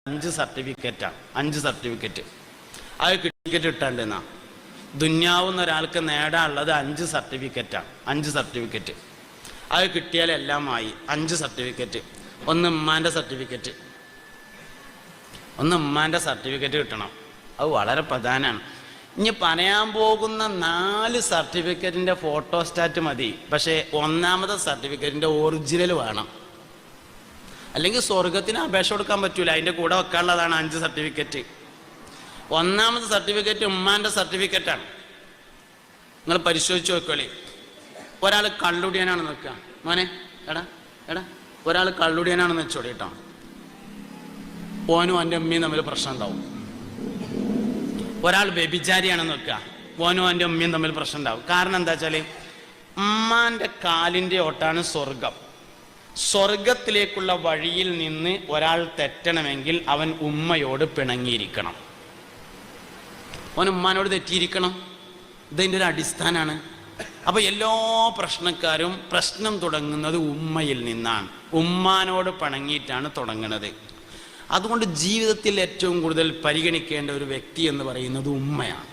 5 സർട്ടിഫിക്കറ്റാണ്. 5 certificate അത് ticket കിട്ടാണ്ടെന്നാ. ദുന്യാവുന്ന ഒരാൾക്ക് നേടാനുള്ളത് 5 സർട്ടിഫിക്കറ്റാണ്. 5 certificate അത് കിട്ടിയാലെല്ലാമായി. 5 സർട്ടിഫിക്കറ്റ്. ഒന്ന് ഉമ്മാൻ്റെ സർട്ടിഫിക്കറ്റ് കിട്ടണം. അത് വളരെ പ്രധാനമാണ്. ഇനി പറയാൻ പോകുന്ന 4 സർട്ടിഫിക്കറ്റിൻ്റെ ഫോട്ടോസ്റ്റാറ്റ് മതി. പക്ഷേ 1ാമത്തെ സർട്ടിഫിക്കറ്റിൻ്റെ ഒറിജിനൽ വേണം. അല്ലെങ്കിൽ സ്വർഗത്തിന് അപേക്ഷ കൊടുക്കാൻ പറ്റൂല. അതിൻ്റെ കൂടെ വെക്കാനുള്ളതാണ് 5 സർട്ടിഫിക്കറ്റ്. 1ാമത്തെ സർട്ടിഫിക്കറ്റ് ഉമ്മാൻ്റെ സർട്ടിഫിക്കറ്റാണ്. നിങ്ങൾ പരിശോധിച്ച് നോക്കളി. ഒരാൾ കള്ളുടിയനാണെന്ന് വെക്കുക. മോനെ എടാ ഒരാൾ കള്ളുടിയനാണെന്ന് വെച്ചോടി കേട്ടോ. ഓനും എൻ്റെ ഉമ്മയും തമ്മിൽ പ്രശ്നം ഉണ്ടാവും. ഒരാൾ വ്യഭിചാരിയാണെന്ന് വെക്കുക. ഓനും എൻ്റെ ഉമ്മയും തമ്മിൽ പ്രശ്നം ഉണ്ടാവും. കാരണം എന്താ വെച്ചാൽ ഉമ്മാൻ്റെ കാലിൻ്റെ ഓട്ടാണ് സ്വർഗം. സ്വർഗത്തിലേക്കുള്ള വഴിയിൽ നിന്ന് ഒരാൾ തെറ്റണമെങ്കിൽ അവൻ ഉമ്മയോട് പിണങ്ങിയിരിക്കണം. അവൻ ഉമ്മാനോട് തെറ്റിയിരിക്കണം. ഇതിൻ്റെ ഒരു അടിസ്ഥാനമാണ്. അപ്പോൾ എല്ലാ പ്രശ്നക്കാരും പ്രശ്നം തുടങ്ങുന്നത് ഉമ്മയിൽ നിന്നാണ്. ഉമ്മാനോട് പിണങ്ങിയിട്ടാണ് തുടങ്ങുന്നത്. അതുകൊണ്ട് ജീവിതത്തിൽ ഏറ്റവും കൂടുതൽ പരിഗണിക്കേണ്ട ഒരു വ്യക്തി എന്ന് പറയുന്നത് ഉമ്മയാണ്.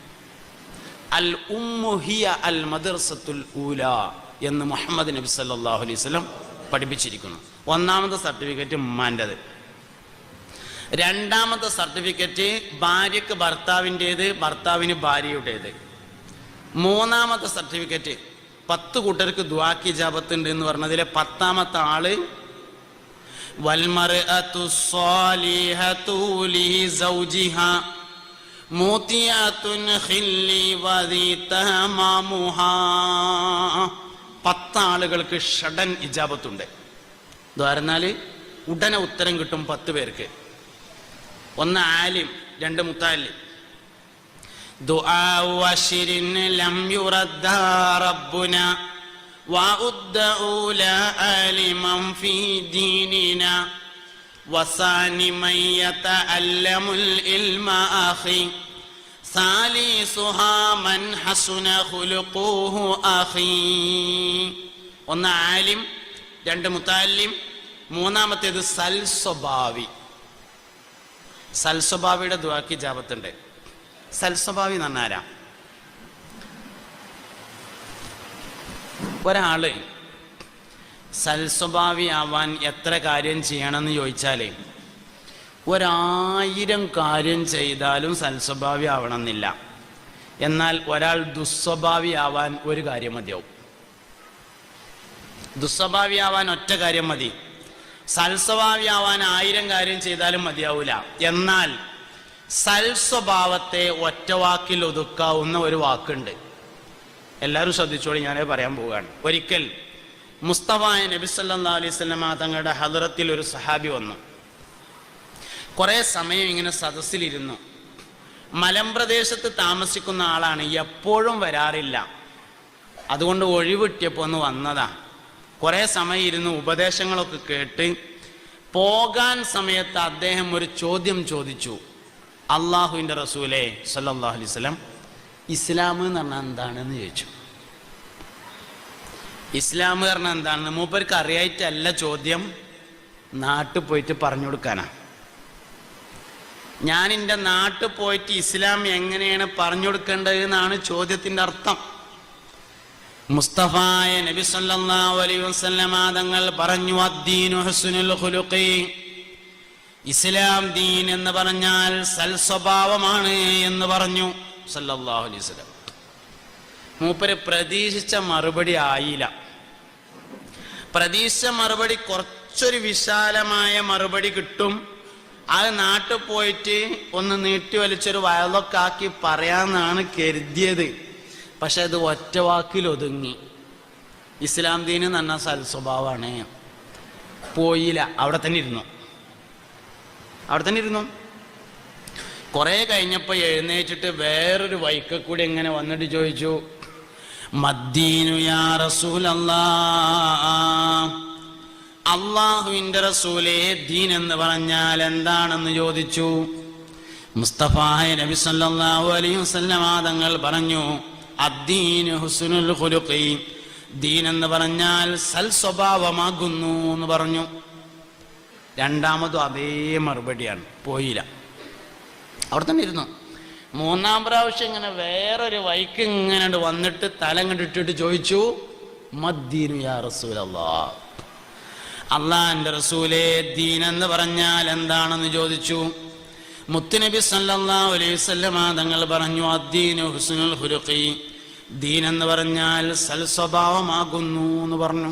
അൽ ഉമ്മു ഹിയ അൽ മദ്റസത്തുൽ ഊല എന്ന് മുഹമ്മദ് നബി സല്ലല്ലാഹു അലൈഹി വസല്ലം പഠിപ്പിച്ചിരിക്കുന്നു. 1ാമത്തെ സർട്ടിഫിക്കറ്റ് ഉമ്മാൻ്റെത്. 2ാമത്തെ സർട്ടിഫിക്കറ്റ് ഭാര്യക്ക് ഭർത്താവിൻ്റേത്, ഭർത്താവിന് ഭാര്യയുടേത്. 3ാമത്തെ സർട്ടിഫിക്കറ്റ് 10 കൂട്ടർക്ക് ദുആക്ക് ഇജാബത്ത് ഉണ്ട് എന്ന് പറഞ്ഞതിലെ 10ാമത്തെ ആള് വൽമർഅതു സ്വാലിഹതു ലിസൗജിഹാ മൂതിയതുൻ ഖില്ലി വദി തമാമുഹാ. 10 ആളുകൾക്ക് ഷഡൻ ഇജാബത്തുണ്ട്. പറഞ്ഞാൽ ഉടനെ ഉത്തരം കിട്ടും 10 പേർക്ക്. 1 ആലിം, 2 മുത്താലിം. ദുആ വശിരിൻ ലം യുറദ്ദ റബ്ബുന വഉദ്ദ ഊലാ ആലിമൻ ഫീ ദീനിനാ വസാനി മൻ യതഅല്ലമുൽ ഇൽമ അഖി സാലിസുഹാ മൻ ഹസുന ഖുലുഖുഹു അഖി. 1 ആലിം, 2 മുതഅല്ലിം, 3ാമത്തേത് സൽസ്വഭാവി. സൽസ്വഭാവിയുടെ ദുആക്ക് ഇജാബത്തുണ്ട്. സൽസ്വഭാവി എന്ന് പറഞ്ഞാരാ? ഒരാള് സൽസ്വഭാവി ആവാൻ എത്ര കാര്യം ചെയ്യണമെന്ന് ചോദിച്ചാൽ 1000 കാര്യം ചെയ്താലും സൽസ്വഭാവി ആവണമെന്നില്ല. എന്നാൽ ഒരാൾ ദുസ്വഭാവി ആവാൻ 1 കാര്യം മതിയാവും. ദുസ്വഭാവി ആവാൻ 1 കാര്യം മതി. സൽസ്വഭാവി ആവാൻ 1000 കാര്യം ചെയ്താലും മതിയാവൂല. എന്നാൽ സൽസ്വഭാവത്തെ 1 വാക്കിൽ ഒതുക്കാവുന്ന 1 വാക്കുണ്ട്. എല്ലാവരും ശ്രദ്ധിച്ചോളി, ഞാനേ പറയാൻ പോവുകയാണ്. ഒരിക്കൽ മുസ്തഫായ നബി സല്ലല്ലാഹു അലൈഹി വസല്ലമ തങ്ങളുടെ ഹദറത്തിൽ ഒരു സഹാബി വന്നു. കുറേ സമയം ഇങ്ങനെ സദസ്സിലിരുന്നു. മലമ്പ്രദേശത്ത് താമസിക്കുന്ന ആളാണ്, എപ്പോഴും വരാറില്ല. അതുകൊണ്ട് ഒഴിവിട്ടിയപ്പോൾ ഒന്ന് വന്നതാ. കുറേ സമയം ഇരുന്ന് ഉപദേശങ്ങളൊക്കെ കേട്ട് പോകാൻ സമയത്ത് അദ്ദേഹം ഒരു ചോദ്യം ചോദിച്ചു. അള്ളാഹുവിൻ്റെ റസൂലേ സല്ലല്ലാഹു അലൈഹി വസല്ലം, ഇസ്ലാം എന്ന് പറഞ്ഞാൽ എന്താണെന്ന് ചോദിച്ചു. ഇസ്ലാം പറഞ്ഞാൽ എന്താണെന്ന് മൂപ്പർക്ക് അറിയായിട്ടല്ല ചോദ്യം, നാട്ടിൽ പോയിട്ട് പറഞ്ഞു കൊടുക്കാനാ. ഞാൻ എൻ്റെ നാട്ടിൽ പോയിട്ട് ഇസ്ലാം എങ്ങനെയാണ് പറഞ്ഞു കൊടുക്കേണ്ടത് എന്നാണ് ചോദ്യത്തിൻ്റെ അർത്ഥം. മുസ്തഫായ നബി സല്ലല്ലാഹു അലൈഹി വസല്ലമ തങ്ങൾ പറഞ്ഞു, അദ്ദീനു ഹുസ്നുൽ ഖുലുഖി, ഇസ്ലാം ദീൻ എന്ന് പറഞ്ഞാൽ സൽസ്വഭാവമാണ് എന്ന് പറഞ്ഞു സല്ലല്ലാഹു അലൈഹി വസല്ലം. മൂപ്പര് പ്രതീക്ഷിച്ച മറുപടി ആയില്ല. പ്രതീക്ഷിച്ച മറുപടി കുറച്ചൊരു വിശാലമായ മറുപടി കിട്ടും, അത് നാട്ടിൽ പോയിട്ട് ഒന്ന് നീട്ടി വലിച്ചൊരു വയലൊക്കെ ആക്കി പറയാന്നാണ് കരുതിയത്. പക്ഷെ അത് 1 വാക്കിൽ ഒതുങ്ങി. ഇസ്ലാം ദീൻ എന്ന് പറഞ്ഞാൽ സൽസ്വഭാവമാണ്. പോയില്ല, അവിടെ തന്നെ ഇരുന്നു. കുറെ കഴിഞ്ഞപ്പോൾ എഴുന്നേറ്റിട്ട് വേറൊരു വൈക്ക കൂടി ഇങ്ങനെ വന്നിട്ട് ചോദിച്ചു, മദ്ദീനു യാ റസൂലല്ലാഹ്, അള്ളാഹുവിൻ്റെ റസൂലേ ദീൻ എന്ന് പറഞ്ഞാൽ എന്താണെന്ന് ചോദിച്ചു. മുസ്തഫായ നബി സല്ലല്ലാഹു അലൈഹി വസല്ലം തങ്ങൾ പറഞ്ഞു, അദ്ദീനു ഹുസ്നുൽ ഖുലുഖി, ദീൻ എന്ന് പറഞ്ഞാൽ സൽസ്വഭാവമാകുന്നു എന്ന് പറഞ്ഞു. രണ്ടാമതും അതേ മറുപടിയാണ്, പോയില്ല, അവിടെ തന്നെ ഇരുന്നു. മൂന്നാം പ്രാവശ്യം ഇങ്ങനെ വേറൊരു വൈക്ക് ഇങ്ങനെ വന്നിട്ട് തലം കണ്ടിട്ടിട്ട് ചോദിച്ചു, മദ്ദീനു യാ റസൂലല്ലാഹ്, അള്ളാന്റെ റസൂലേ ദീൻ എന്ന് പറഞ്ഞാൽ എന്താണെന്ന് ചോദിച്ചു. മുത്തുനബി സല്ലല്ലാഹു അലൈഹി വസല്ലമ തങ്ങൾ പറഞ്ഞു, അദ്ദീനു ഹുസ്നുൽ ഖുലുഖി, ദീൻ എന്ന് പറഞ്ഞാൽ സൽസ്വഭാവമാകുന്നു എന്ന് പറഞ്ഞു.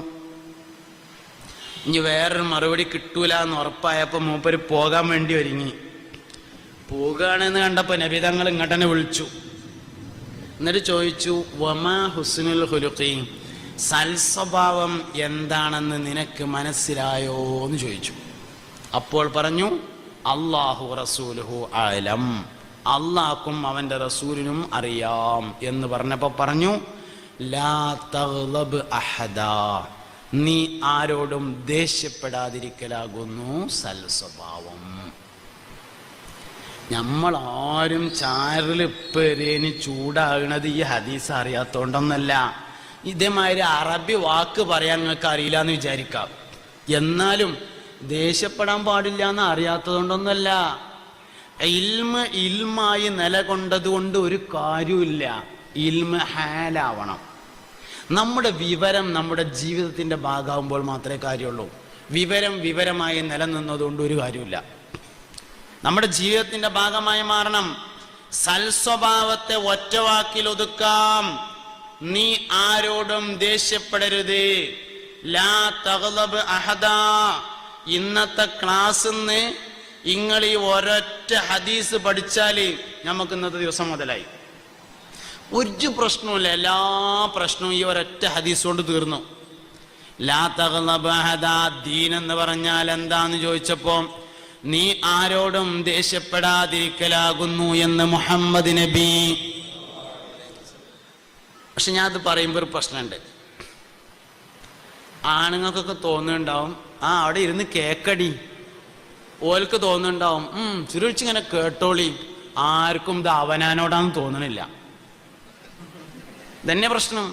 ഇനി വേറൊരു മറുപടി കിട്ടൂല എന്ന് ഉറപ്പായപ്പോൾ മൂപ്പര് പോകാൻ വേണ്ടി ഒരുങ്ങി. പോകുകയാണെന്ന് കണ്ടപ്പോൾ നബി തങ്ങൾ ഇങ്ങോട്ട് തന്നെ വിളിച്ചു. എന്നിട്ട് ചോദിച്ചു, വമാ ഹുസ്നുൽ ഖുലുഖി, സൽസ്വഭാവം എന്താണെന്ന് നിനക്ക് മനസ്സിലായോ എന്ന് ചോദിച്ചു. അപ്പോൾ പറഞ്ഞു, അല്ലാഹു റസൂലുഹു അലം, അള്ളാഹ്ക്കും അവന്റെ റസൂലിനും അറിയാം എന്ന് പറഞ്ഞപ്പോൾ പറഞ്ഞു, ലാ തഗ്ളബ് അഹദാ, നീ ആരോടും ദേഷ്യപ്പെടാതിരിക്കലാകുന്നു സൽസ്വഭാവം. നമ്മളാരും ചാറിൽ പെരേന് ചൂടാകണത് ഈ ഹദീസ് അറിയാത്തോണ്ടൊന്നല്ല. ഇതേമാതിരി അറബി വാക്ക് പറയാൻ നിങ്ങൾക്ക് അറിയില്ല എന്ന് വിചാരിക്കാം. എന്നാലും ദേഷ്യപ്പെടാൻ പാടില്ല എന്ന് അറിയാത്തതുകൊണ്ടൊന്നല്ല. ഇൽമായി നിലകൊണ്ടതുകൊണ്ട് ഒരു കാര്യമില്ല. ഇൽമ ഹാലാവണം. നമ്മുടെ വിവരം നമ്മുടെ ജീവിതത്തിന്റെ ഭാഗമാകുമ്പോൾ മാത്രമേ കാര്യമുള്ളൂ. വിവരമായി നിലനിന്നതുകൊണ്ട് ഒരു കാര്യമില്ല. നമ്മുടെ ജീവിതത്തിന്റെ ഭാഗമായി മാറണം. സൽസ്വഭാവത്തെ ഒറ്റവാക്കിൽ ഒതുക്കാം. നീ ആരോടും ദേഷ്യപ്പെടരുത്. ലാ തഗ്ളബ് അഹദാ. ഇന്നത്തെ ക്ലാസ്സിന്ന് നിങ്ങൾ ഈ ഒരൊറ്റ ഹദീസ് പഠിച്ചാല് നമുക്ക് ഇന്നത്തെ ദിവസം മുതലായി. ഒരു പ്രശ്നവുമില്ല, എല്ലാ പ്രശ്നവും ഈ ഒരൊറ്റ ഹദീസ് കൊണ്ട് തീർന്നു. ലാ തഗ്ളബ് അഹദാ, ദീൻ എന്ന് പറഞ്ഞാൽ എന്താന്ന് ചോദിച്ചപ്പോ നീ ആരോടും ദേഷ്യപ്പെടാതിരിക്കലാകുന്നു എന്ന് മുഹമ്മദ് നബി. പക്ഷെ ഞാൻ അത് പറയുമ്പോൾ ഒരു പ്രശ്നമുണ്ട്. ആണുങ്ങൾക്കൊക്കെ തോന്നുന്നുണ്ടാവും, അവിടെ ഇരുന്ന് കേക്കടി. ഓൽക്ക് തോന്നുന്നുണ്ടാവും, ചുരുളിച്ചിങ്ങനെ കേട്ടോളി. ആർക്കും ഇത് അവനാനോടാന്ന് തോന്നണില്ല. ഇതന്നെ പ്രശ്നം.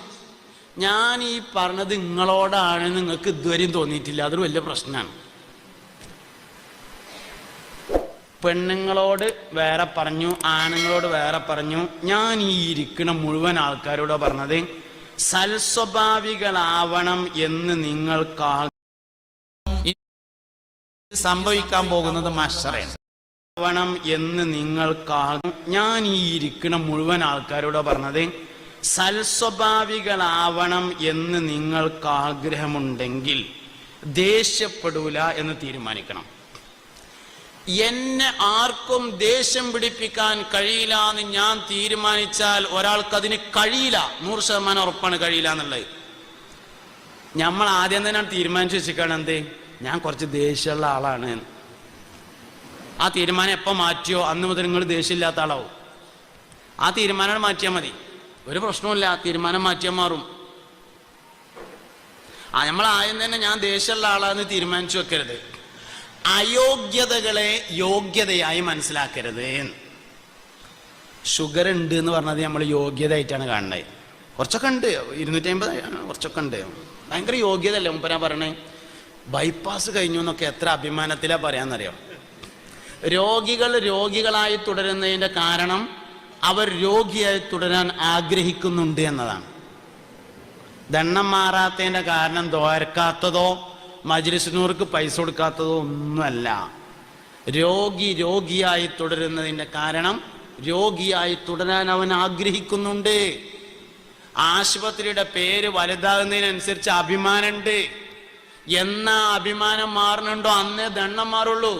ഞാൻ ഈ പറഞ്ഞത് നിങ്ങളോടാണ്, നിങ്ങൾക്ക് ഇതുവരെയും തോന്നിയിട്ടില്ല. അതൊരു വലിയ പ്രശ്നമാണ്. പെണ്ണുങ്ങളോട് വേറെ പറഞ്ഞു, ആണുങ്ങളോട് വേറെ പറഞ്ഞു. ഞാൻ ഈ ഇരിക്കുന്ന മുഴുവൻ ആൾക്കാരോട് പറഞ്ഞത്, സൽസ്വഭാവികളാവണം എന്ന് നിങ്ങൾക്ക് സംഭവിക്കാൻ പോകുന്നത് മഹ്ശറാണ്. ആവണം എന്ന് നിങ്ങൾക്ക് ഞാൻ ഈ ഇരിക്കുന്ന മുഴുവൻ ആൾക്കാരോട് പറഞ്ഞത്, സൽസ്വഭാവികളാവണം എന്ന് നിങ്ങൾക്ക് ആഗ്രഹമുണ്ടെങ്കിൽ ദേഷ്യപ്പെടൂല എന്ന് തീരുമാനിക്കണം. എന്നെ ആർക്കും ദേഷ്യം പിടിപ്പിക്കാൻ കഴിയില്ല എന്ന് ഞാൻ തീരുമാനിച്ചാൽ ഒരാൾക്കതിന് കഴിയില്ല. 100% ഉറപ്പാണ് കഴിയില്ല എന്നുള്ളത്. നമ്മൾ ആദ്യം തന്നെ തീരുമാനിച്ചു വെച്ചിരിക്കണം, എന്ത്, ഞാൻ കുറച്ച് ദേഷ്യമുള്ള ആളാണ്. ആ തീരുമാനം എപ്പോൾ മാറ്റിയോ അന്ന് മുതൽ നിങ്ങൾ ദേഷ്യമില്ലാത്ത ആളാവും. ആ തീരുമാനം മാറ്റിയാൽ മതി, ഒരു പ്രശ്നവുമില്ല. തീരുമാനം മാറ്റിയാൽ മാറും. നമ്മൾ ആദ്യം തന്നെ ഞാൻ ദേഷ്യമുള്ള ആളാന്ന് തീരുമാനിച്ചു വെക്കരുത്. അയോഗ്യതകളെ യോഗ്യതയായി മനസ്സിലാക്കരുത്. ഷുഗർ ഉണ്ട് എന്ന് പറഞ്ഞത് നമ്മൾ യോഗ്യതയായിട്ടാണ് കാണുന്നത്. കുറച്ചൊക്കെ ഉണ്ട്, 250 കുറച്ചൊക്കെ ഉണ്ട്. ഭയങ്കര യോഗ്യത അല്ലേ മുമ്പരാ പറയണേ. ബൈപ്പാസ് കഴിഞ്ഞു എന്നൊക്കെ എത്ര അഭിമാനത്തിലാ പറയാന്നറിയോ. രോഗികൾ രോഗികളായി തുടരുന്നതിന്റെ കാരണം അവർ രോഗിയായി തുടരാൻ ആഗ്രഹിക്കുന്നുണ്ട് എന്നതാണ്. ദണ്ണം മാറാത്തതിന്റെ കാരണം ദ്വാരക്കാത്തതോ മജ്‌ലിസുനൂർക്ക് പൈസ കൊടുക്കാത്തതോ ഒന്നുമല്ല. രോഗിയായി തുടരുന്നതിന്റെ കാരണം രോഗിയായി തുടരാൻ അവൻ ആഗ്രഹിക്കുന്നുണ്ട്. ആശുപത്രിയുടെ പേര് വലുതാകുന്നതിനനുസരിച്ച് അഭിമാനമുണ്ട്. എന്നാ അഭിമാനം മാറുന്നുണ്ടോ അന്നേ ദണ്ണം മാറുള്ളൂ.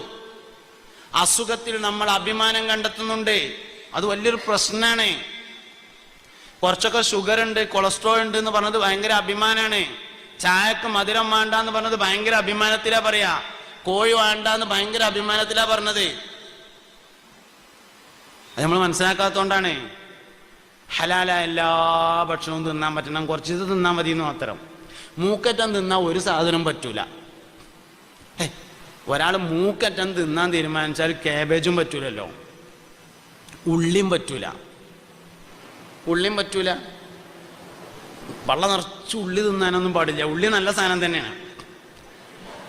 അസുഖത്തിൽ നമ്മൾ അഭിമാനം കണ്ടെത്തുന്നുണ്ട്, അത് വലിയൊരു പ്രശ്നമാണ്. കുറച്ചൊക്കെ ഷുഗർ ഉണ്ട്, കൊളസ്ട്രോൾ ഉണ്ട് എന്ന് പറഞ്ഞത് ഭയങ്കര അഭിമാനാണ്. ചായക്ക് മധുരം വേണ്ട എന്ന് പറഞ്ഞത് ഭയങ്കര അഭിമാനത്തിലാ പറയാ. കോഴി വേണ്ട എന്ന് ഭയങ്കര അഭിമാനത്തിലാ പറഞ്ഞത്. അത് നമ്മൾ മനസ്സിലാക്കാത്തോണ്ടാണ്. ഹലാലായ എല്ലാ ഭക്ഷണവും തിന്നാൻ പറ്റണം, കുറച്ച് ഇത് തിന്നാൻ മതി എന്ന് മാത്രം. മൂക്കറ്റം തിന്നാൻ ഒരു സാധനം പറ്റൂല. ഒരാൾ മൂക്കറ്റം തിന്നാൻ തീരുമാനിച്ചാൽ കാബേജും പറ്റൂലല്ലോ, ഉള്ളിയും പറ്റൂല. വള്ള നിറച്ച് ഉള്ളി തിന്നാനൊന്നും പാടില്ല. ഉള്ളി നല്ല സാധനം തന്നെയാണ്.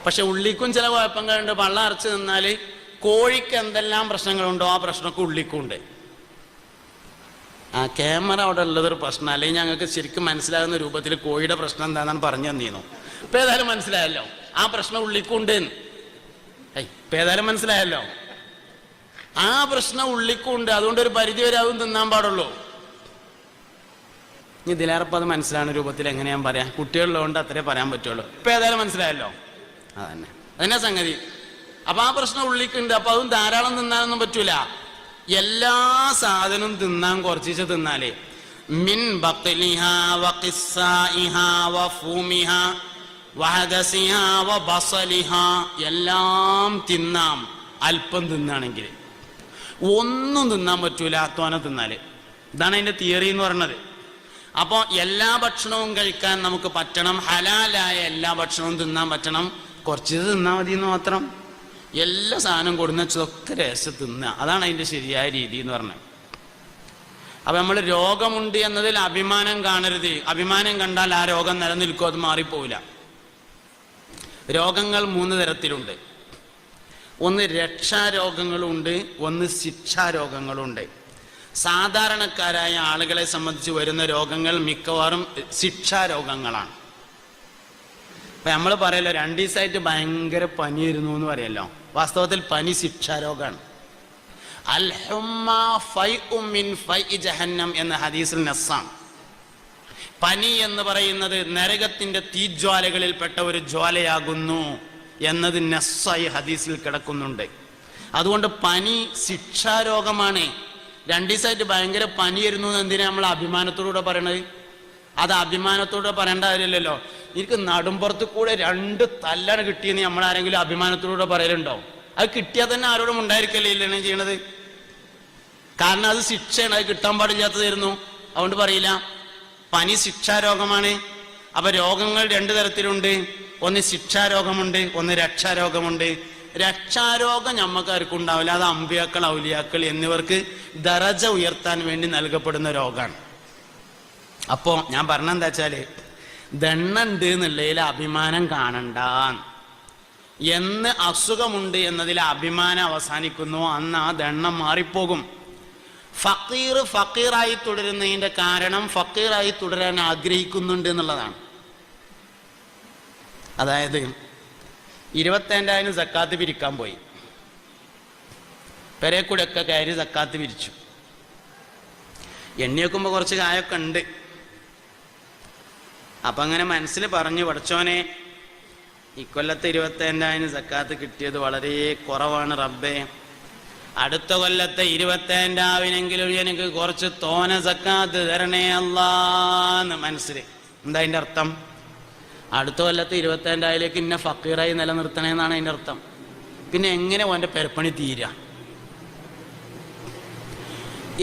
പക്ഷെ ഉള്ളിക്കും ചില കുഴപ്പങ്ങളുണ്ട്. പള്ള അരച്ച് നിന്നാൽ കോഴിക്ക് എന്തെല്ലാം പ്രശ്നങ്ങളുണ്ടോ ആ പ്രശ്നമൊക്കെ ഉള്ളിക്കും ഉണ്ട്. ആ ക്യാമറ അവിടെ ഉള്ളതൊരു പ്രശ്നം, അല്ലെങ്കിൽ ഞങ്ങൾക്ക് ശരിക്കും മനസ്സിലാകുന്ന രൂപത്തിൽ കോഴിയുടെ പ്രശ്നം എന്താണെന്ന് പറഞ്ഞു തന്നിരുന്നു. ഇപ്പം ഏതായാലും മനസ്സിലായല്ലോ ആ പ്രശ്നം ഉള്ളിക്കുണ്ട്. ഇപ്പം ഏതായാലും മനസ്സിലായല്ലോ ആ പ്രശ്നം ഉള്ളിക്കുണ്ട്. അതുകൊണ്ട് ഒരു പരിധി വരെ അതും തിന്നാൻ പാടുള്ളൂ. ഇനി ഇതിലേറെപ്പം അത് മനസ്സിലാകുന്ന രൂപത്തിൽ എങ്ങനെ ഞാൻ പറയാം? കുട്ടികളുള്ളതുകൊണ്ട് അത്രേ പറയാൻ പറ്റുള്ളൂ. ഇപ്പം ഏതായാലും മനസ്സിലായല്ലോ. അതന്നെ അതന്നെ സംഗതി. അപ്പൊ ആ പ്രശ്നം ഉള്ളിക്കുണ്ട്. അപ്പൊ അതും ധാരാളം തിന്നാനൊന്നും പറ്റൂല. എല്ലാ സാധനവും തിന്നാൻ കുറച്ച് തിന്നാലേ മിൻ ബഖ്ലിഹാ വഖിസ്സാഇഹാ വഫൂമിഹാ വഹദസിഹാ വബസലിഹാ എല്ലാം തിന്നാം. അല്പം തിന്നാണെങ്കിൽ ഒന്നും തിന്നാൻ പറ്റൂല തോനെ തിന്നാല്. ഇതാണ് അതിന്റെ തിയറി എന്ന് പറയുന്നത്. അപ്പോൾ എല്ലാ ഭക്ഷണവും കഴിക്കാൻ നമുക്ക് പറ്റണം. ഹലാലായ എല്ലാ ഭക്ഷണവും തിന്നാൻ പറ്റണം. കുറച്ച് തിന്നാൽ മതി എന്ന് മാത്രം. എല്ലാ സാധനം കൊടുന്ന് വെച്ചതൊക്കെ രസം തിന്നുക. അതാണ് അതിൻ്റെ ശരിയായ രീതി എന്ന് പറഞ്ഞത്. അപ്പം നമ്മൾ രോഗമുണ്ട് എന്നതിൽ അഭിമാനം കാണരുത്. അഭിമാനം കണ്ടാൽ ആ രോഗം നിലനിൽക്കും, അത് മാറിപ്പോവില്ല. രോഗങ്ങൾ 3 തരത്തിലുണ്ട്. ഒന്ന് രക്ഷാരോഗങ്ങളുണ്ട്, ഒന്ന് ശിക്ഷാരോഗങ്ങളുണ്ട്. സാധാരണക്കാരായ ആളുകളെ സംബന്ധിച്ച് വരുന്ന രോഗങ്ങൾ മിക്കവാറും ശിക്ഷാരോഗങ്ങളാണ്. ഇപ്പം നമ്മൾ പറയല്ലോ 2 ദിവസമായിട്ട് ഭയങ്കര പനിയായിരുന്നു എന്ന് പറയല്ലോ. വാസ്തവത്തിൽ പനി ശിക്ഷാരോഗമാണ്. അൽ ഹുമ്മ ഫൈഉം മിൻ ഫൈഇ ജഹന്നം എന്ന ഹദീസിൽ നസ്സാണ്. പനി എന്ന് പറയുന്നത് നരകത്തിന്റെ തീജ്വാലകളിൽപ്പെട്ട ഒരു ജ്വാലയാകുന്നു എന്നത് നസ്സായി ഹദീസിൽ കിടക്കുന്നുണ്ട്. അതുകൊണ്ട് പനി ശിക്ഷാരോഗമാണ്. 2 ദിവസമായിട്ട് ഭയങ്കര പനിയായിരുന്നു എന്ന് എന്തിനാ നമ്മൾ അഭിമാനത്തോടുകൂടെ പറയണത്? അത് അഭിമാനത്തോടെ പറയേണ്ട കാര്യമില്ലല്ലോ. എനിക്ക് നടുമ്പുറത്ത് കൂടെ 2 തല്ലാണ് കിട്ടിയെന്ന് നമ്മളാരെങ്കിലും അഭിമാനത്തോടെ പറയലുണ്ടോ? അത് കിട്ടിയാൽ തന്നെ ആരോടും ഉണ്ടായിരിക്കല്ലേ ഇല്ലാണ് ചെയ്യണത്. കാരണം അത് ശിക്ഷയാണ്, അത് കിട്ടാൻ പാടില്ലാത്തതായിരുന്നു. അതുകൊണ്ട് പറയില്ല. പനി ശിക്ഷാരോഗമാണ്. അപ്പൊ രോഗങ്ങൾ 2 തരത്തിലുണ്ട്. ഒന്ന് ശിക്ഷാരോഗമുണ്ട്, ഒന്ന് രക്ഷാരോഗമുണ്ട്. രക്ഷാരോഗം ഞമ്മക്കാർക്കും ഉണ്ടാവില്ല. അത് അമ്പിയാക്കൾ, ഔലിയാക്കൾ എന്നിവർക്ക് ദറജ ഉയർത്താൻ വേണ്ടി നൽകപ്പെടുന്ന രോഗമാണ്. അപ്പോ ഞാൻ പറഞ്ഞെന്താ വെച്ചാല് ദണ്ണുണ്ട് എന്നുള്ളതിൽ അഭിമാനം കാണണ്ട. എന്ന് അസുഖമുണ്ട് എന്നതിൽ അഭിമാനം അവസാനിക്കുന്നു, അന്ന് ആ ദണ്ണം മാറിപ്പോകും. ഫക്കീറായി തുടരുന്നതിന്റെ കാരണം ഫക്കീറായി തുടരാൻ ആഗ്രഹിക്കുന്നുണ്ട് എന്നുള്ളതാണ്. അതായത് 25,000 സക്കാത്ത് പിരിക്കാൻ പോയി. പെരേക്കൂടെ ഒക്കെ കയറി സക്കാത്ത് പിരിച്ചു. എണ്ണി വെക്കുമ്പോൾ കുറച്ച് കായൊക്കെ ഉണ്ട്. അപ്പൊ അങ്ങനെ മനസ്സിൽ പറഞ്ഞു, പഠിച്ചോനെ ഇക്കൊല്ലത്തെ 25,000 സക്കാത്ത് കിട്ടിയത് വളരെ കുറവാണ് റബ്ബേ. അടുത്ത കൊല്ലത്തെ 25,000 എനിക്ക് കുറച്ച് തോന സക്കാത്ത് തരണേ അല്ലാന്ന് മനസ്സിൽ. എന്താ അതിൻ്റെ അർത്ഥം? അടുത്ത കൊല്ലത്തെ 25,000 ഇന്നെ ഫക്കീറായി നിലനിർത്തണേന്നാണ് അതിൻ്റെ അർത്ഥം. പിന്നെ എങ്ങനെ ഓൻ്റെ പെരപ്പണി തീരാ?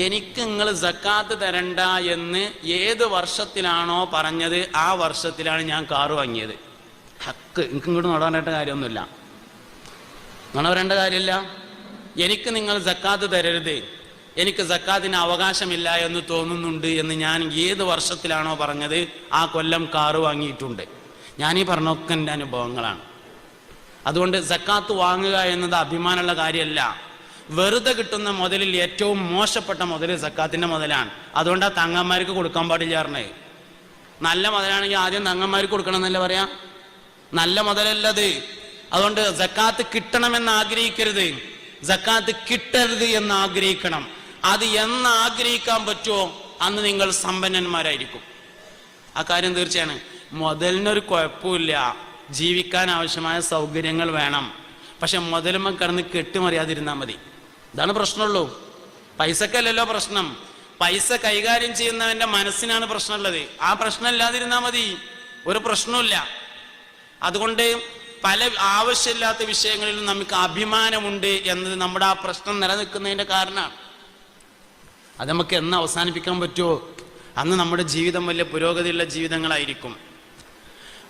എനിക്ക് നിങ്ങൾ സക്കാത്ത് തരണ്ട എന്ന് ഏത് വർഷത്തിലാണോ പറഞ്ഞത് ആ വർഷത്തിലാണ് ഞാൻ കാറ് വാങ്ങിയത്. ഹക്ക് എനിക്ക് ഇങ്ങോട്ട് നടാനായിട്ട് കാര്യമൊന്നുമില്ല, നുണ പറയേണ്ട കാര്യമില്ല. എനിക്ക് നിങ്ങൾ സക്കാത്ത് തരരുത്, എനിക്ക് സക്കാത്തിന് അവകാശമില്ല എന്ന് തോന്നുന്നുണ്ട് എന്ന് ഞാൻ ഏത് വർഷത്തിലാണോ പറഞ്ഞത് ആ കൊല്ലം കാറ് വാങ്ങിയിട്ടുണ്ട്. ഞാനീ പറഞ്ഞൊക്കെ എൻ്റെ അനുഭവങ്ങളാണ്. അതുകൊണ്ട് സക്കാത്ത് വാങ്ങുക എന്നത് അഭിമാനമുള്ള കാര്യമല്ല. വെറുതെ കിട്ടുന്ന മുതലിൽ ഏറ്റവും മോശപ്പെട്ട മുതൽ സക്കാത്തിന്റെ മുതലാണ്. അതുകൊണ്ടാണ് തങ്ങന്മാർക്ക് കൊടുക്കാൻ പാടില്ല പറഞ്ഞത്. നല്ല മുതലാണെങ്കിൽ ആദ്യം തങ്ങന്മാർക്ക് കൊടുക്കണം എന്നല്ല പറയാ. നല്ല മുതലല്ലത്. അതുകൊണ്ട് സക്കാത്ത് കിട്ടണമെന്ന് ആഗ്രഹിക്കരുത്, സക്കാത്ത് കിട്ടരുത് എന്ന് ആഗ്രഹിക്കണം. അത് എന്ന് ആഗ്രഹിക്കാൻ പറ്റുമോ അന്ന് നിങ്ങൾ സമ്പന്നന്മാരായിരിക്കും. ആ കാര്യം തീർച്ചയാണ്. മുതലിനൊരു കുഴപ്പമില്ല, ജീവിക്കാൻ ആവശ്യമായ സൗകര്യങ്ങൾ വേണം. പക്ഷെ മുതലുമ്മ കിടന്ന് കെട്ടുമറിയാതിരുന്നാൽ മതി. ഇതാണ് പ്രശ്നമുള്ളൂ. പൈസക്കല്ലല്ലോ പ്രശ്നം. പൈസ കൈകാര്യം ചെയ്യുന്നവന്റെ മനസ്സിനാണ് പ്രശ്നമുള്ളത്. ആ പ്രശ്നം ഇല്ലാതിരുന്നാൽ മതി, ഒരു പ്രശ്നമില്ല. അതുകൊണ്ട് പല ആവശ്യമില്ലാത്ത വിഷയങ്ങളിലും നമുക്ക് അഭിമാനമുണ്ട് എന്നത് നമ്മുടെ ആ പ്രശ്നം നിലനിൽക്കുന്നതിന്റെ കാരണമാണ്. അത് നമുക്ക് എന്ന് അവസാനിപ്പിക്കാൻ പറ്റുമോ അന്ന് നമ്മുടെ ജീവിതം വലിയ പുരോഗതിയുള്ള ജീവിതങ്ങളായിരിക്കും.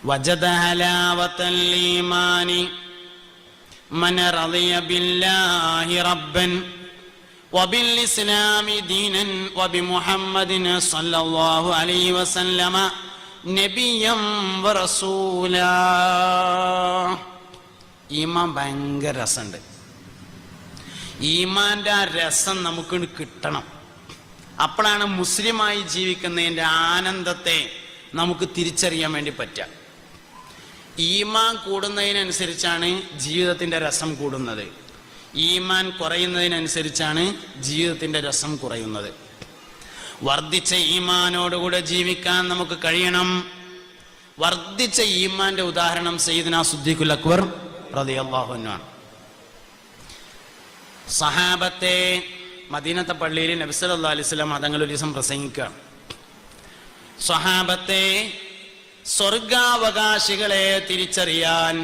വജദ ഹലാവത്തൽ ഈമാനി മൻ റളിയ ബില്ലാഹി റബ്ബൻ വബിൽ ഇസ്ലാമി ദീനൻ വബിമുഹമ്മദിൻ സ്വല്ലല്ലാഹു അലൈഹി വസല്ലമ നബിയ്യം വറസൂലാ. ഈമാൻ ഭയങ്കര രസമുണ്ട്. ഈമാൻ്റെ ആ രസം നമുക്ക് കിട്ടണം. അപ്പോഴാണ് മുസ്ലിമായി ജീവിക്കുന്നതിൻ്റെ ആനന്ദത്തെ നമുക്ക് തിരിച്ചറിയാൻ വേണ്ടി പറ്റുക. ഈമാൻ കൂടുന്നതിനനുസരിച്ചാണ് ജീവിതത്തിൻ്റെ രസം കൂടുന്നത്. ഈമാൻ കുറയുന്നതിനനുസരിച്ചാണ് ജീവിതത്തിൻ്റെ രസം കുറയുന്നത്. വർദ്ധിച്ച ഈമാനോടുകൂടെ ജീവിക്കാൻ നമുക്ക് കഴിയണം. വർദ്ധിച്ച ഈമാന്റെ ഉദാഹരണം സയ്യിദുനാ സിദ്ദീഖുൽ അക്ബർ റളിയല്ലാഹു അൻഹു ആണ്. സഹാബത്തെ മദീനത്തെ പള്ളിയിൽ നബി സല്ലല്ലാഹു അലൈഹി വസല്ലം തങ്ങൾ ഒരു ദിവസം പ്രസംഗിക്കുകയാണ്. സഹാബത്തെ, സ്വർഗാവകാശികളെ തിരിച്ചറിയാൻ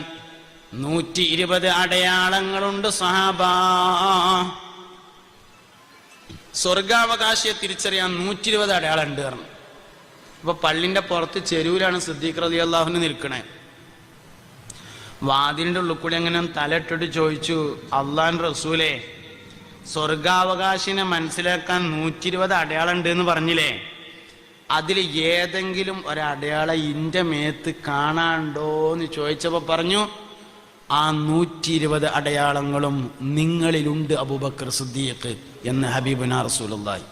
120 അടയാളങ്ങളുണ്ട് സഹാബ. സ്വർഗാവകാശിയെ തിരിച്ചറിയാൻ 120 അടയാളം ഉണ്ട് പറഞ്ഞു. അപ്പൊ പള്ളിന്റെ പുറത്ത് ചെരുവിലാണ് സിദ്ദീഖ് റളിയല്ലാഹു അൻഹു നിൽക്കണേ. വാതിലിന്റെ ഉള്ളിൽ കൂടി അങ്ങനെ തലയിട്ടിട്ട് ചോദിച്ചു, അള്ളാഹുവിന്റെ റസൂലേ, സ്വർഗാവകാശിനെ മനസ്സിലാക്കാൻ 120 അടയാളം ഉണ്ട് എന്ന് പറഞ്ഞില്ലേ, അതിൽ ഏതെങ്കിലും ഒരടയാളം ഇന്റെ മേത്ത് കാണാണ്ടോ എന്ന് ചോദിച്ചപ്പോ പറഞ്ഞു, ആ 120 അടയാളങ്ങളും നിങ്ങളിലുണ്ട് അബൂബക്കർ സിദ്ദീഖ് എന്ന് ഹബീബുനാ റസൂലുള്ളാഹി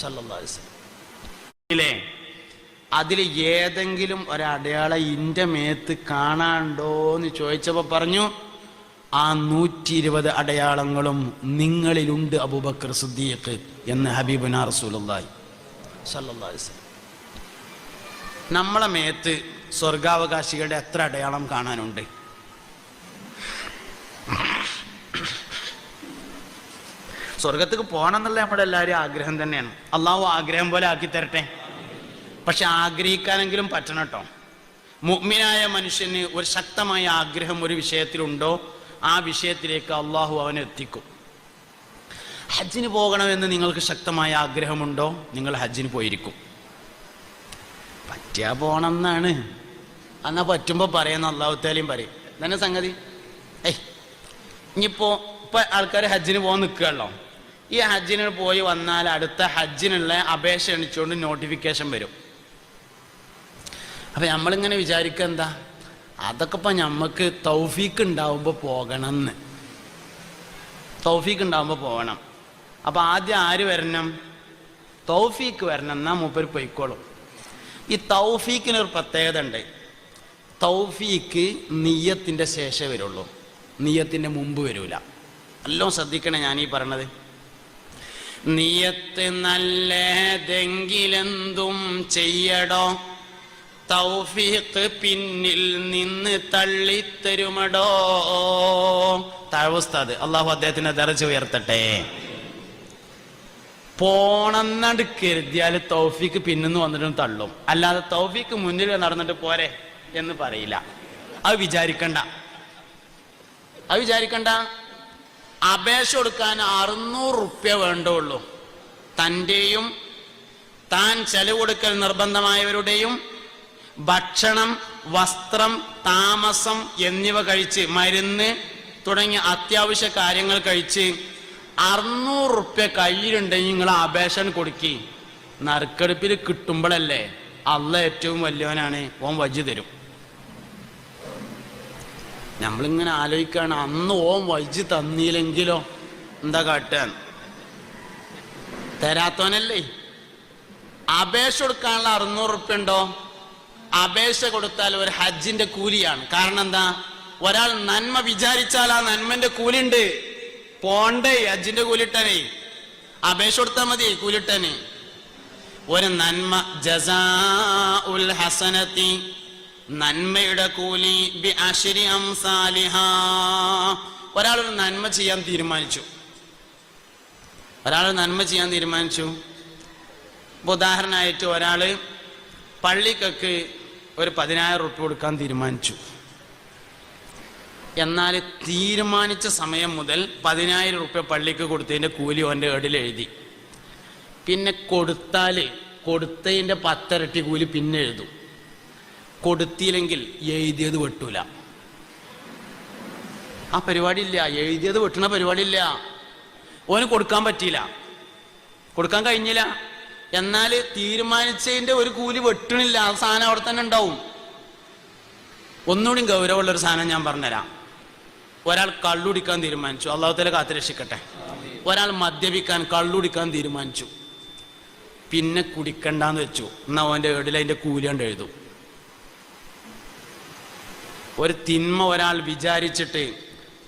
സ്വല്ലല്ലാഹു അലൈഹി വസല്ലം. അതിൽ ഏതെങ്കിലും ഒരടയാളം ഇന്റെ മേത്ത് കാണാണ്ടോ എന്ന് ചോദിച്ചപ്പോ പറഞ്ഞു, ആ 120 അടയാളങ്ങളും നിങ്ങളിലുണ്ട് അബൂബക്കർ സിദ്ദീഖ് എന്ന് ഹബീബുനാ റസൂലുള്ളാഹി സ്വല്ലല്ലാഹു അലൈഹി വസല്ലം. നമ്മളെ മേത്ത് സ്വർഗാവകാശികളുടെ എത്ര അടയാളം കാണാനുണ്ട്? സ്വർഗത്തേക്ക് പോകണം എന്നുള്ള നമ്മുടെ എല്ലാവരും ആഗ്രഹം തന്നെയാണ്. അള്ളാഹു ആഗ്രഹം പോലെ ആക്കി തരട്ടെ. പക്ഷെ ആഗ്രഹിക്കാനെങ്കിലും പറ്റണം കേട്ടോ. മുഅ്മിനായ മനുഷ്യന് ഒരു ശക്തമായ ആഗ്രഹം ഒരു വിഷയത്തിലുണ്ടോ, ആ വിഷയത്തിലേക്ക് അള്ളാഹു അവനെ എത്തിക്കും. ഹജ്ജിന് പോകണമെന്ന് നിങ്ങൾക്ക് ശക്തമായ ആഗ്രഹമുണ്ടോ, നിങ്ങൾ ഹജ്ജിന് പോയിരിക്കും. പറ്റിയാ പോകണം എന്നാണ്, എന്നാ പറ്റുമ്പോൾ പറയുന്ന അള്ളാഹു തആലയും പറയും. തന്നെ സംഗതി. ഇനിയിപ്പോ ആൾക്കാർ ഹജ്ജിന് പോകാൻ നിൽക്കുകയല്ലോ. ഈ ഹജ്ജിന് പോയി വന്നാൽ അടുത്ത ഹജ്ജിനുള്ള അപേക്ഷ എണിച്ചുകൊണ്ട് നോട്ടിഫിക്കേഷൻ വരും. അപ്പൊ നമ്മളിങ്ങനെ വിചാരിക്കുക എന്താ, അതൊക്കെ ഇപ്പൊ ഞമ്മക്ക് തൗഫീക്ക് ഉണ്ടാവുമ്പോ പോകണം എന്ന്. തൗഫീക്ക് ഉണ്ടാവുമ്പോ പോകണം. അപ്പൊ ആദ്യം ആര് വരണം? തൗഫീക്ക് വരണം, എന്നാ മൂപ്പര് പൊയ്ക്കോളും. ഈ തൗഫീക്കിനൊരു പ്രത്യേകത ഉണ്ട്. തൗഫീക്ക് നിയ്യത്തിന്റെ ശേഷമേ വരുള്ളൂ, നിയ്യത്തിന്റെ മുമ്പ് വരൂല. എല്ലാം ശ്രദ്ധിക്കണേ ഞാൻ ഈ പറയണത്. നിയ്യത്ത് നല്ലതെങ്കിലെന്തും ചെയ്യടോ, തൗഫീഖ് പിന്നിൽ നിന്ന് തള്ളിത്തരുമടോ. താഴ്വസ്താദ് അള്ളാഹു അദ്ദേഹത്തിന്റെ ദർജ ഉയർത്തട്ടെ. പോണെന്നണ്ട് കരുതിയാൽ തൗഫീഖ് പിന്നിന്ന് വന്നിട്ടും തള്ളും. അല്ലാതെ തൗഫീഖ് മുന്നിൽ നടന്നിട്ട് പോരെ എന്ന് പറയില്ല. അത് വിചാരിക്കണ്ട. അപേക്ഷ കൊടുക്കാൻ 600 റുപ്യ വേണ്ടുള്ളൂ. തൻ്റെയും താൻ ചെലവ് കൊടുക്കൽ നിർബന്ധമായവരുടെയും ഭക്ഷണം, വസ്ത്രം, താമസം എന്നിവ കഴിച്ച്, മരുന്ന് തുടങ്ങിയ അത്യാവശ്യ കാര്യങ്ങൾ കഴിച്ച് 600 റുപ്യ കയ്യിലുണ്ടെങ്കിൽ നിങ്ങൾ അപേക്ഷ കൊടുക്കി. നറുക്കെടുപ്പിൽ കിട്ടുമ്പോഴല്ലേ അള്ളാഹ് ഏറ്റവും വലിയവനാണ്, ഓൻ വജ് തരും. നമ്മളിങ്ങനെ ആലോചിക്കുകയാണ്, അന്ന് ഓൻ വജ് തന്നില്ലെങ്കിലോ എന്താ കാട്ടാൻ? തരാത്തവനല്ലേ. അപേക്ഷ കൊടുക്കാനുള്ള 600 റുപ്യ ഉണ്ടോ? അപേക്ഷ കൊടുത്താൽ ഒരു ഹജ്ജിന്റെ കൂലിയാണ്. കാരണം എന്താ? ഒരാൾ നന്മ വിചാരിച്ചാൽ ആ നന്മന്റെ കൂലിണ്ട്. പോണ്ടേ ഹജ്ജിന്റെ കൂലിട്ടനെ, അപേക്ഷ കൊടുത്താൽ മതി കൂലിട്ടനെ. ഒരു നന്മ, ജസാഉൽ ഹസനതി, നന്മയുടെ കൂലി ബി അശ്രി അംസാലിഹാ. ഒരാളൊരു നന്മ ചെയ്യാൻ തീരുമാനിച്ചു. ഉദാഹരണമായിട്ട് ഒരാള് പള്ളിക്കൊക്കെ ഒരു 10,000 റുപ്യ കൊടുക്കാൻ തീരുമാനിച്ചു. എന്നാൽ തീരുമാനിച്ച സമയം മുതൽ 10,000 റുപ്യ പള്ളിക്ക് കൊടുത്തതിൻ്റെ കൂലി ഓൻ്റെ ഏടിൽ എഴുതി. പിന്നെ കൊടുത്തതിൻ്റെ 10 ഇരട്ടി കൂലി പിന്നെ എഴുതും. കൊടുത്തില്ലെങ്കിൽ എഴുതിയത് വെട്ടൂല. ആ പരിപാടി ഇല്ല, എഴുതിയത് വെട്ടണ പരിപാടി ഇല്ല. ഓന് കൊടുക്കാൻ പറ്റിയില്ല, കൊടുക്കാൻ കഴിഞ്ഞില്ല. എന്നാൽ തീരുമാനിച്ചതിൻ്റെ ഒരു കൂലി വെട്ടണില്ല. ആ സാധനം അവിടെ തന്നെ ഉണ്ടാവും. ഒന്നുകൂടി ഗൗരവമുള്ളൊരു സാധനം ഞാൻ പറഞ്ഞുതരാം. ഒരാൾ കള്ളുടിക്കാൻ തീരുമാനിച്ചു, അള്ളാഹു തആല കാത്തുരക്ഷിക്കട്ടെ. ഒരാൾ മദ്യപിക്കാൻ കള്ളുടിക്കാൻ തീരുമാനിച്ചു, പിന്നെ കുടിക്കണ്ടെന്ന് വെച്ചു. എന്നാൽ അവൻ്റെ ഏടിൽ അതിൻ്റെ കൂലി കൊണ്ട് എഴുതും. ഒരു തിന്മ ഒരാൾ വിചാരിച്ചിട്ട്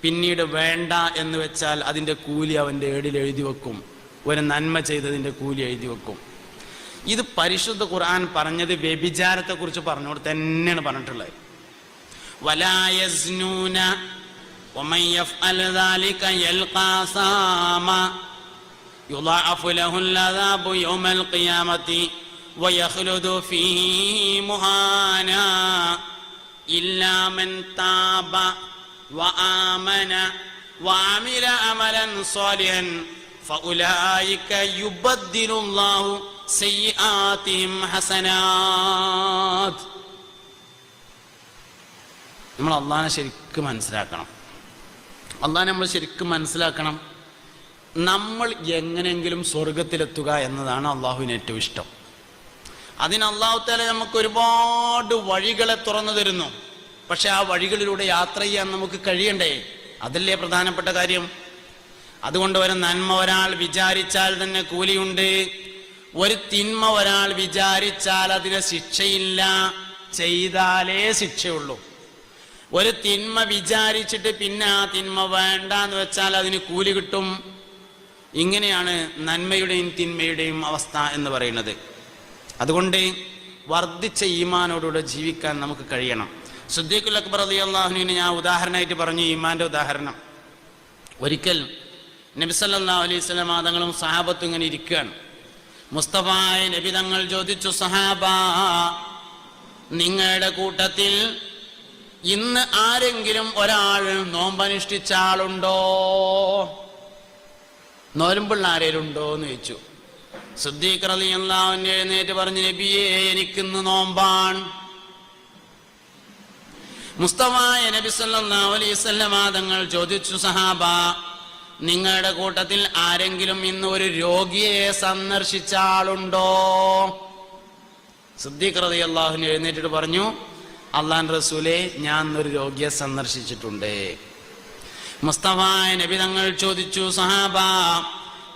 പിന്നീട് വേണ്ട എന്ന് വെച്ചാൽ അതിൻ്റെ കൂലി അവൻ്റെ ഏടിൽ എഴുതി വെക്കും. ഒരു നന്മ ചെയ്തതിൻ്റെ കൂലി എഴുതി വെക്കും. ഇത് പരിശുദ്ധ ഖുർആൻ പറഞ്ഞത് വ്യഭിചാരത്തെക്കുറിച്ച് പറഞ്ഞോട് തന്നെയാണ് പറഞ്ഞിട്ടുള്ളത്. വലാ യസ്നൂന വമൻ യഫ്അൽ ദാലിക യൽഖാ സാമ യുളഅഫു ലഹുൽ അദാബു യൗമൽ ഖിയാമത്തി വയഖ്ലുദു ഫീഹി മുഹാനാ ഇല്ലാ മൻ താബ വആമന വഅമില അമലൻ സ്വാലിഹൻ ഫഉലൈക യുബദ്ദിലുല്ലാഹു സയ്യിആതിഹിം ഹസനാത്ത്. നമ്മൾ അള്ളാഹിനെ ശരിക്കും മനസ്സിലാക്കണം. അള്ളാഹിനെ നമ്മൾ ശരിക്കും മനസ്സിലാക്കണം. നമ്മൾ എങ്ങനെയെങ്കിലും സ്വർഗത്തിലെത്തുക എന്നതാണ് അള്ളാഹുവിന് ഏറ്റവും ഇഷ്ടം. അതിന് അള്ളാഹു തആല നമുക്ക് ഒരുപാട് വഴികളെ തുറന്നു തരുന്നു. പക്ഷെ ആ വഴികളിലൂടെ യാത്ര ചെയ്യാൻ നമുക്ക് കഴിയണ്ടേ? അതല്ലേ പ്രധാനപ്പെട്ട കാര്യം. അതുകൊണ്ട് ഒരു നന്മ ഒരാൾ വിചാരിച്ചാൽ തന്നെ കൂലിയുണ്ട്. ഒരു തിന്മ ഒരാൾ വിചാരിച്ചാൽ അതിന് ശിക്ഷയില്ല, ചെയ്താലേ ശിക്ഷയുള്ളൂ. ഒരു തിന്മ വിചാരിച്ചിട്ട് പിന്നെ ആ തിന്മ വേണ്ട എന്ന് വെച്ചാൽ അതിന് കൂലി കിട്ടും. ഇങ്ങനെയാണ് നന്മയുടെയും തിന്മയുടെയും അവസ്ഥ എന്ന് പറയുന്നത്. അതുകൊണ്ട് വർദ്ധിച്ച ഈമാനോടുകൂടെ ജീവിക്കാൻ നമുക്ക് കഴിയണം. സിദ്ദീഖുൽ അക്ബർ റളിയല്ലാഹു അൻഹുവിനെ ഞാൻ ഉദാഹരണമായിട്ട് പറഞ്ഞു, ഈമാന്റെ ഉദാഹരണം. ഒരിക്കൽ നബി സല്ലല്ലാഹു അലൈഹി വസല്ലം തങ്ങളും സഹാബത്തും ഇങ്ങനെ ഇരിക്കുകയാണ്. മുസ്തഫായ നബി തങ്ങൾ ചോദിച്ചു, സഹാബ, നിങ്ങളുടെ കൂട്ടത്തിൽ ഇന്ന് ആരെങ്കിലും ഒരാൾ നോമ്പനുഷ്ഠിച്ച ആളുണ്ടോ? നോമ്പുള്ള ആരെങ്കിലും ഉണ്ടോ എന്ന് ചോദിച്ചു. സിദ്ദീഖ് റളിയല്ലാഹു അൻഹു എഴുന്നേറ്റ് പറഞ്ഞു, നബിയേ, എനിക്കിന്ന് നോമ്പാണ്. മുസ്തഫായ നബി സല്ലല്ലാഹു അലൈഹി വസല്ലം തങ്ങൾ ചോദിച്ചു, സഹാബ, നിങ്ങളുടെ കൂട്ടത്തിൽ ആരെങ്കിലും ഇന്ന് ഒരു രോഗിയെ സന്ദർശിച്ച ആളുണ്ടോ? സിദ്ദീഖ് റളിയല്ലാഹു അൻഹു എഴുന്നേറ്റിട്ട് പറഞ്ഞു, അല്ലാഹുവിന്റെ റസൂലേ, ഞാൻ ഒരു രോഗിയെ സന്ദർശിച്ചിട്ടുണ്ട്. മുസ്തഫായ നബി തങ്ങൾ ചോദിച്ചു, സഹാബ,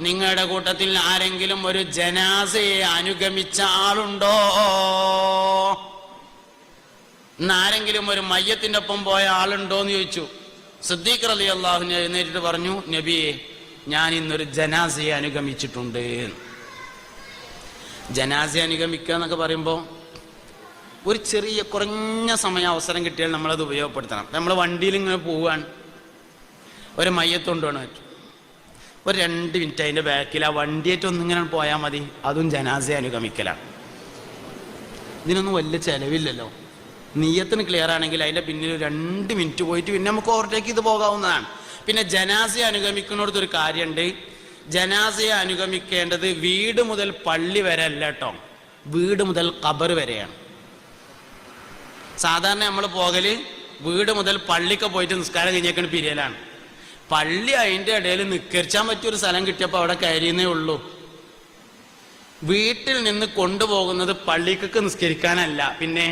നിങ്ങളുടെ കൂട്ടത്തിൽ ആരെങ്കിലും ഒരു ജനാസയെ അനുഗമിച്ച ആളുണ്ടോ? ഇന്ന് ആരെങ്കിലും ഒരു മയ്യത്തിന്റെ ഒപ്പം പോയ ആളുണ്ടോ എന്ന് ചോദിച്ചു. സിദ്ദീഖ് റളിയല്ലാഹു അൻഹു എഴുന്നേറ്റിട്ട് പറഞ്ഞു, നബിയെ, ഞാൻ ഇന്നൊരു ജനാസയെ അനുഗമിച്ചിട്ടുണ്ട്. ജനാസയെ അനുഗമിക്കുക എന്നൊക്കെ പറയുമ്പോൾ ഒരു ചെറിയ കുറഞ്ഞ സമയം അവസരം കിട്ടിയാൽ നമ്മളത് ഉപയോഗപ്പെടുത്തണം. നമ്മൾ വണ്ടിയിൽ ഇങ്ങനെ പോവുകയാണ്, ഒരു മയ്യത്ത് കൊണ്ടുപോകണം പറ്റും, ഒരു 2 മിനിറ്റ് അതിൻ്റെ ബാക്കിൽ ആ വണ്ടിയായിട്ട് ഒന്നിങ്ങനെ പോയാൽ മതി. അതും ജനാസയെ അനുഗമിക്കലാണ്. ഇതിനൊന്നും വലിയ ചിലവില്ലല്ലോ. നിയ്യത്തിന് ക്ലിയർ ആണെങ്കിൽ അതിൻ്റെ പിന്നിൽ 2 മിനിറ്റ് പോയിട്ട് പിന്നെ നമുക്ക് ഓവർടേക്ക് ചെയ്ത് പോകാവുന്നതാണ്. പിന്നെ ജനാസയെ അനുഗമിക്കുന്നിടത്തൊരു കാര്യമുണ്ട്. ജനാസയെ അനുഗമിക്കേണ്ടത് വീട് മുതൽ പള്ളി വരെ അല്ല കേട്ടോ, വീട് മുതൽ ഖബർ വരെയാണ്. സാധാരണ നമ്മൾ പോകല് വീട് മുതൽ പള്ളിക്ക് പോയിട്ട് നിസ്കാരം കഴിഞ്ഞേക്കണ പിരിയലാണ്. പള്ളി അതിൻ്റെ ഇടയിൽ നിസ്കരിച്ചാൻ പറ്റിയൊരു സ്ഥലം കിട്ടിയപ്പോൾ അവിടെ കയറിയെന്നേ ഉള്ളൂ. വീട്ടിൽ നിന്ന് കൊണ്ടുപോകുന്നത് പള്ളിക്കൊക്കെ നിസ്കരിക്കാനല്ല, പിന്നെ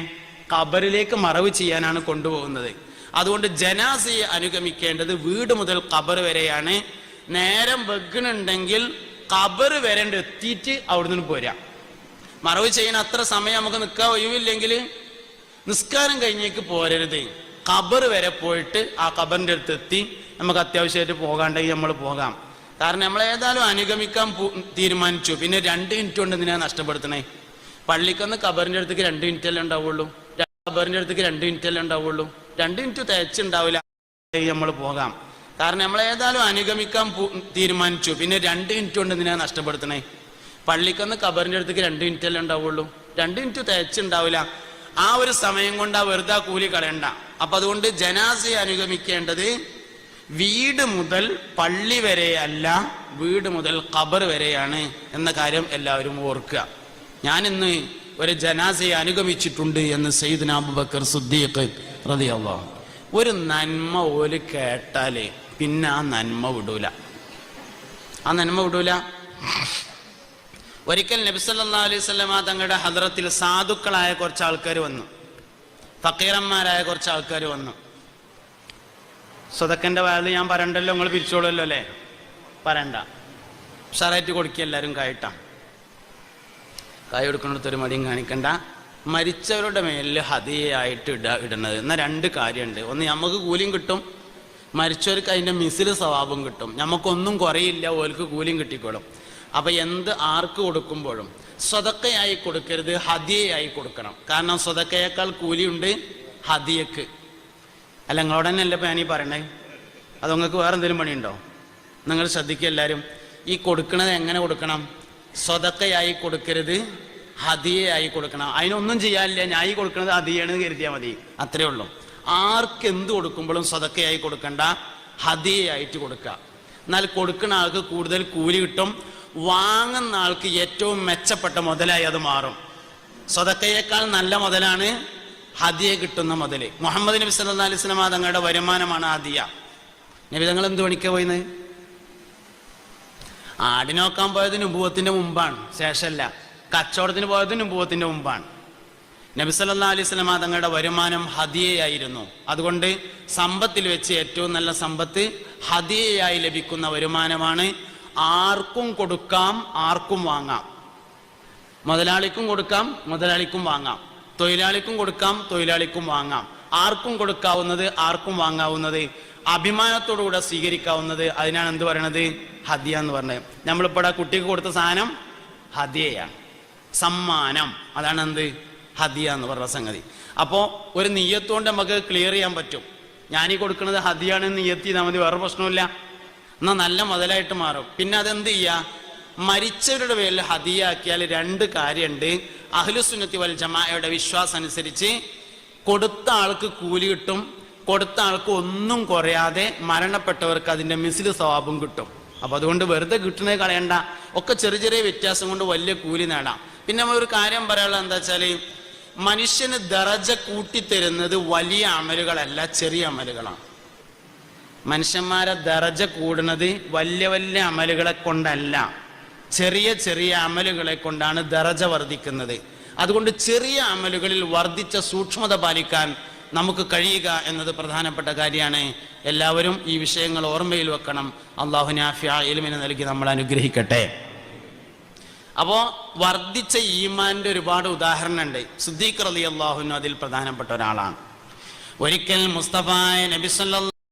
ഖബറിലേക്ക് മറവ് ചെയ്യാനാണ് കൊണ്ടുപോകുന്നത്. അതുകൊണ്ട് ജനാസയെ അനുഗമിക്കേണ്ടത് വീട് മുതൽ ഖബർ വരെയാണ്. നേരം വെക്കണുണ്ടെങ്കിൽ ഖബർ വരെ എത്തിയിട്ട് അവിടെ നിന്ന് പോരാ. മറവ് ചെയ്യാൻ അത്ര സമയം നമുക്ക് നിൽക്കാൻ ഒഴിവില്ലെങ്കിൽ നിസ്കാരം കഴിഞ്ഞേക്ക് പോരരുത്. ഖബർ വരെ പോയിട്ട് ആ ഖബറിൻ്റെ അടുത്ത് എത്തി നമുക്ക് അത്യാവശ്യമായിട്ട് പോകാണ്ടെങ്കിൽ നമ്മൾ പോകാം. കാരണം നമ്മൾ ഏതായാലും അനുഗമിക്കാൻ തീരുമാനിച്ചു, പിന്നെ 2 മിനിറ്റ് കൊണ്ട് എന്തിനാ നഷ്ടപ്പെടുത്തണേ? പള്ളിക്കൊന്ന് ഖബറിൻ്റെ അടുത്തേക്ക് 2 മിനിറ്റ് അല്ലേ ഉണ്ടാവുള്ളൂ, ഖബറിൻ്റെ അടുത്തേക്ക് 2 മിനിറ്റ് അല്ലേ ഉണ്ടാവുള്ളൂ. 2 മിനിറ്റ് തികച്ചുണ്ടാവില്ല, നമ്മൾ പോകാം. കാരണം നമ്മൾ ഏതായാലും അനുഗമിക്കാൻ തീരുമാനിച്ചു, പിന്നെ 2 മിനിറ്റ് കൊണ്ട് എന്തിനാ നഷ്ടപ്പെടുത്തണേ? പള്ളിക്കൊന്ന് ഖബറിൻ്റെ അടുത്തേക്ക് 2 മിനിറ്റ് അല്ലേ ഉണ്ടാവുള്ളൂ, 2 മിനിറ്റ് തികച്ചുണ്ടാവില്ല. ആ ഒരു സമയം കൊണ്ട് ആ വെറുതെ കൂലി കളയണ്ട. അപ്പൊ അതുകൊണ്ട് ജനാസയെ അനുഗമിക്കേണ്ടത് വീട് മുതൽ പള്ളി വരെ അല്ല, വീട് മുതൽ ഖബർ വരെയാണ് എന്ന കാര്യം എല്ലാവരും ഓർക്കുക. ഞാനിന്ന് ഒരു ജനാസയെ അനുഗമിച്ചിട്ടുണ്ട് എന്ന് സയ്യിദ്ന അബൂബക്കർ സിദ്ദീഖ് റളിയല്ലാഹു. ഒരു നന്മ ഓല് കേട്ടാലേ പിന്നെ ആ നന്മ വിടൂല. ഒരിക്കൽ നബി സല്ലല്ലാഹു അലൈഹി വസല്ലം തങ്ങളുടെ ഹദ്റത്തിൽ സാധുക്കളായ കുറച്ച് ആൾക്കാർ വന്നു, ഫക്കീറന്മാരായ കുറച്ച് ആൾക്കാർ വന്നു. സ്വതക്കൻ്റെ വയറിൽ ഞാൻ പറയണ്ടല്ലോ, നിങ്ങൾ പിരിച്ചോളല്ലോ അല്ലേ? പറയണ്ട, ഉഷാറായിട്ട് കൊടുക്കുക എല്ലാവരും. കായിട്ടാ കായ് കൊടുക്കുന്നിടത്തൊരു മടിയും കാണിക്കണ്ട. മരിച്ചവരുടെ മേലിൽ ഹദിയയായിട്ട് ഇടുന്നത് എന്നാൽ രണ്ട് കാര്യമുണ്ട്. ഒന്ന്, നമുക്ക് കൂലിയും കിട്ടും, മരിച്ചവർക്ക് അതിൻ്റെ മിസിൽ സവാബും കിട്ടും. നമുക്കൊന്നും കുറയില്ല, ഓർക്ക് കൂലിയും കിട്ടിക്കോളും. അപ്പം എന്ത് ആർക്ക് കൊടുക്കുമ്പോഴും സ്വതക്കയായി കൊടുക്കരുത്, ഹദിയയായി കൊടുക്കണം. കാരണം സ്വതക്കയേക്കാൾ കൂലിയുണ്ട് ഹദിയക്ക്. അല്ല, നിങ്ങളോട് തന്നെ അല്ല ഞാനീ പറയണേ, അത് നിങ്ങൾക്ക് വേറെ എന്തെങ്കിലും പണിയുണ്ടോ? നിങ്ങൾ ശ്രദ്ധിക്കുക എല്ലാവരും. ഈ കൊടുക്കണത് എങ്ങനെ കൊടുക്കണം? സ്വതക്കയായി കൊടുക്കരുത്, ഹദിയയായി കൊടുക്കണം. അതിനൊന്നും ചെയ്യാനില്ല, ഞാൻ ഈ കൊടുക്കുന്നത് ഹദിയാണെന്ന് കരുതിയാൽ മതി, അത്രേ ഉള്ളൂ. ആർക്ക് എന്ത് കൊടുക്കുമ്പോഴും സ്വതക്കയായി കൊടുക്കണ്ട, ഹദിയയായിട്ട് കൊടുക്കുക. എന്നാൽ കൊടുക്കുന്ന ആൾക്ക് കൂടുതൽ കൂലി കിട്ടും, വാങ്ങുന്ന ആൾക്ക് ഏറ്റവും മെച്ചപ്പെട്ട മുതലായി അത് മാറും. സ്വതക്കയേക്കാൾ നല്ല മുതലാണ് ഹദിയ കിട്ടുന്ന മുതൽ. മുഹമ്മദ് നബി സല്ലല്ലാഹു അലൈഹി വസല്ലം തങ്ങളുടെ വരുമാനമാണ് ഹദിയ. നബി തങ്ങൾ എന്ത് പണിക്കാ പോയിന്ന്? ആടിനോക്കാൻ പോയത് നുബുവത്തിന്റെ മുമ്പാണ്, ശേഷമല്ല. കച്ചവടത്തിന് പോയത് നുബുവത്തിന്റെ മുമ്പാണ്. നബി സല്ലല്ലാഹു അലൈഹി വസല്ലം തങ്ങളുടെ വരുമാനം ഹദിയയായിരുന്നു. അതുകൊണ്ട് സമ്പത്തിൽ വെച്ച് ഏറ്റവും നല്ല സമ്പത്ത് ഹദിയയായി ലഭിക്കുന്ന വരുമാനമാണ്. ആർക്കും കൊടുക്കാം, ആർക്കും വാങ്ങാം. മുതലാളിക്കും കൊടുക്കാം, മുതലാളിക്കും വാങ്ങാം. തൊഴിലാളിക്കും കൊടുക്കാം, തൊഴിലാളിക്കും വാങ്ങാം. ആർക്കും കൊടുക്കാവുന്നത്, ആർക്കും വാങ്ങാവുന്നത്, അഭിമാനത്തോടുകൂടെ സ്വീകരിക്കാവുന്നത്, അതിനാണ് എന്ത് പറയണത്? ഹദിയ എന്ന് പറഞ്ഞത്. നമ്മളിപ്പോൾ ആ കുട്ടിക്ക് കൊടുത്ത സാധനം ഹദിയയാണ്, സമ്മാനം. അതാണ് എന്ത്? ഹദിയ എന്ന് പറഞ്ഞ സംഗതി. അപ്പോൾ ഒരു നിയ്യത്തുകൊണ്ട് നമുക്ക് ക്ലിയർ ചെയ്യാൻ പറ്റും. ഞാനീ കൊടുക്കുന്നത് ഹദിയാണെന്ന് നിയ്യത്ത് ചെയ്താൽ മതി, വേറെ പ്രശ്നമില്ല. എന്നാൽ നല്ല മുതലായിട്ട് മാറും. പിന്നെ അതെന്ത് ചെയ്യുക? മരിച്ചവരുടെ പേരിൽ ഹദിയാക്കിയാൽ രണ്ട് കാര്യമുണ്ട്. അഹ്ലുസുന്നത്തി വൽ ജമാഅയുടെ വിശ്വാസം അനുസരിച്ച് കൊടുത്ത ആൾക്ക് കൂലി കിട്ടും, കൊടുത്ത ആൾക്ക് ഒന്നും കുറയാതെ മരണപ്പെട്ടവർക്ക് അതിൻ്റെ മിസ്ലു സവാബും കിട്ടും. അപ്പം അതുകൊണ്ട് വെറുതെ കിട്ടുന്നത് കളയണ്ട. ഒക്കെ ചെറിയ ചെറിയ വ്യത്യാസം കൊണ്ട് വലിയ കൂലി നേടാം. പിന്നെ നമ്മളൊരു കാര്യം പറയാനുള്ളത് എന്താ വെച്ചാൽ, മനുഷ്യന് ദറജ കൂട്ടിത്തരുന്നത് വലിയ അമലുകളല്ല, ചെറിയ അമലുകളാണ്. മനുഷ്യന്മാരെ ദറജ കൂടുന്നത് വലിയ വലിയ അമലുകളെ കൊണ്ടല്ല, ചെറിയ ചെറിയ അമലുകളെ കൊണ്ടാണ് ദറജ വർദ്ധിക്കുന്നത്. അതുകൊണ്ട് ചെറിയ അമലുകളിൽ വർദ്ധിച്ച സൂക്ഷ്മത പാലിക്കാൻ നമുക്ക് കഴിയുക എന്നത് പ്രധാനപ്പെട്ട കാര്യമാണ്. എല്ലാവരും ഈ വിഷയങ്ങൾ ഓർമ്മയിൽ വെക്കണം. അല്ലാഹു നാഫിഅ ഇൽമിനെ നൽകി നമ്മൾ അനുഗ്രഹിക്കട്ടെ. അപ്പോൾ വർദ്ധിച്ച ഈമാന്റെ ഒരുപാട് ഉദാഹരണമുണ്ട്. സിദ്ദീഖ് റളിയല്ലാഹു അൻഹു അതിൽ പ്രധാനപ്പെട്ട ഒരാളാണ്. ഒരിക്കൽ മുസ്തഫ നബി സല്ലല്ലാഹു